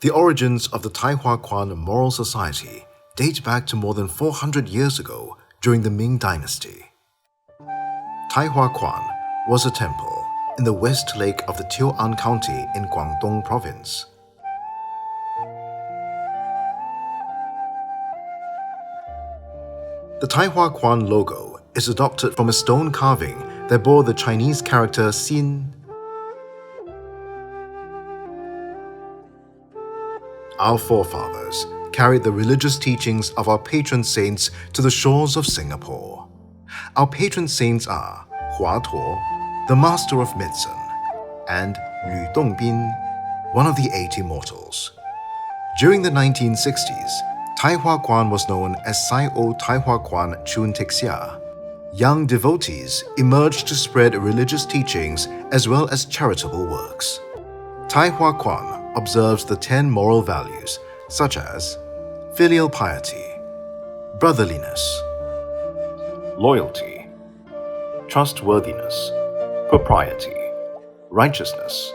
The origins of the THK Moral Society date back to more than 400 years ago during the Ming Dynasty. THK was a temple in the west lake of the Tio'an County in Guangdong Province. The THK logo is adopted from a stone carving that bore the Chinese character Xin. Our forefathers carried the religious teachings of our patron saints to the shores of Singapore. Our patron saints are Hua Tuo, the master of medicine, and Lü Dongbin, one of the 8 immortals. During the 1960s, THK was known as Sai O THK Chun Texia. Young devotees emerged to spread religious teachings as well as charitable works. THK observes the 10 moral values such as filial piety, brotherliness, loyalty, trustworthiness, propriety, righteousness,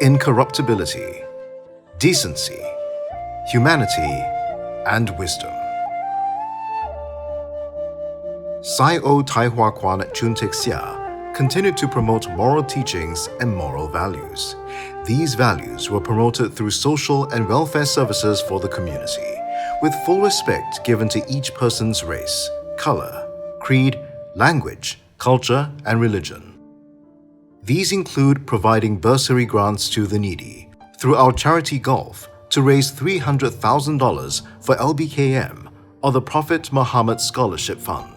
incorruptibility, decency, humanity, and wisdom. Sai O THK Chun Texia continued to promote moral teachings and moral values. These values were promoted through social and welfare services for the community, with full respect given to each person's race, color, creed, language, culture, and religion. These include providing bursary grants to the needy through our charity golf to raise $300,000 for LBKM, or the Prophet Muhammad Scholarship Fund.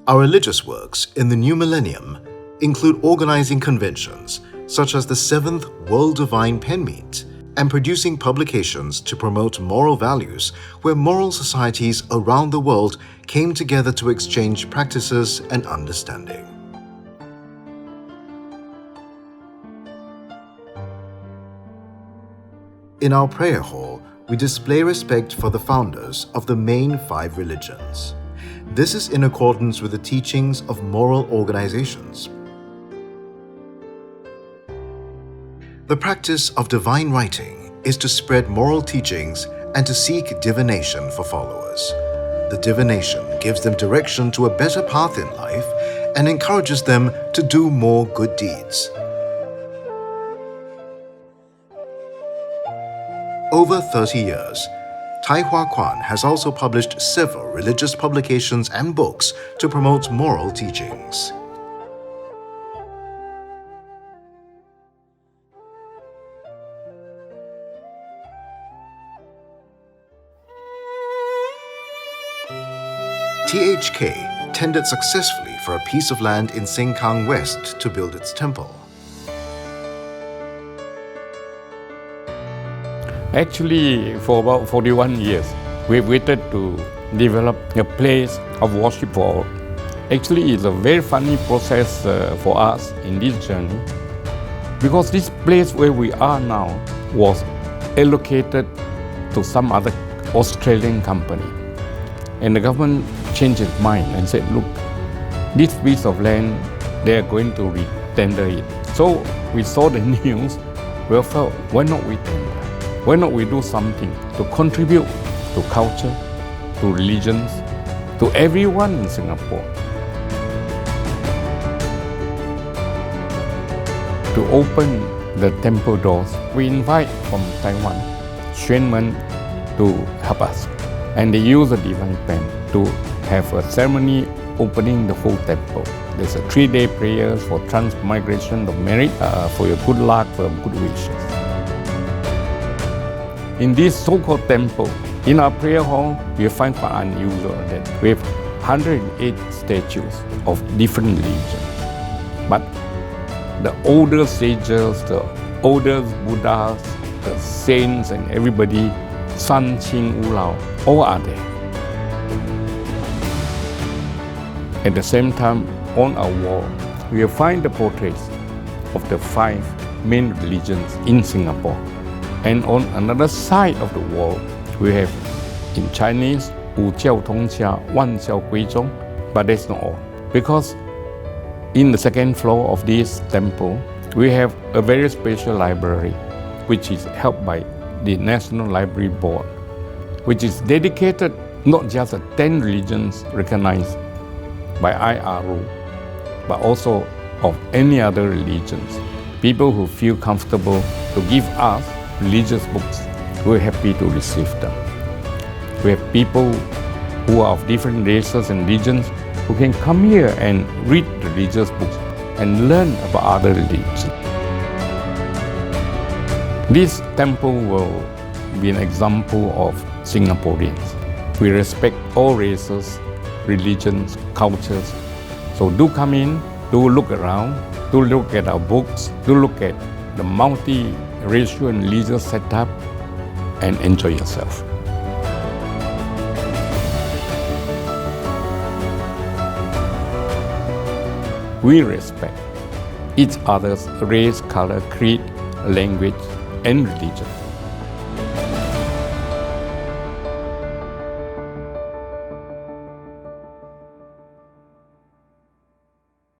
Our religious works in the new millennium include organizing conventions such as the 7th World Divine Pen Meet and producing publications to promote moral values where moral societies around the world came together to exchange practices and understanding. In our prayer hall, we display respect for the founders of the main 5 religions. This is in accordance with the teachings of moral organizations. The practice of divine writing is to spread moral teachings and to seek divination for followers. The divination gives them direction to a better path in life and encourages them to do more good deeds. Over 30 years, THK has also published several religious publications and books to promote moral teachings. THK tendered successfully for a piece of land in Sengkang West to build its temple. Actually, for about 41 years, we waited to develop a place of worship for all. Actually, it's a very funny process for us in this journey, because this place where we are now was allocated to some other Australian company. And the government changed its mind and said, look, this piece of land, they are going to re-tender it. So we saw the news, we felt, why not we tender? Why not we do something to contribute to culture, to religions, to everyone in Singapore? To open the temple doors, we invite from Taiwan Xuanmen to help us. And they use a divine pen to have a ceremony opening the whole temple. There's a 3-day prayers for transmigration of merit, for your good luck, for good wishes. In this so-called temple, in our prayer hall, we find quite unusual that we have 108 statues of different religions. But the older sages, the older Buddhas, the saints and everybody, San, Qing, Wu Lao, all are there. At the same time, on our wall, we will find the portraits of the 5 main religions in Singapore. And on another side of the wall, we have in Chinese, 五教通家, 万教归宗, but that's not all. Because in the second floor of this temple, We have a very special library, which is helped by the National Library Board, which is dedicated not just to 10 religions recognized by IRO, but also of any other religions. People who feel comfortable to give us religious books, we're happy to receive them. We have people who are of different races and religions who can come here and read religious books and learn about other religions. This temple will be an example of Singaporeans. We respect all races, religions, cultures. So do come in, do look around, do look at our books, do look at the multi-racial and religious setup, and enjoy yourself. We respect each other's race, color, creed, language, and religion.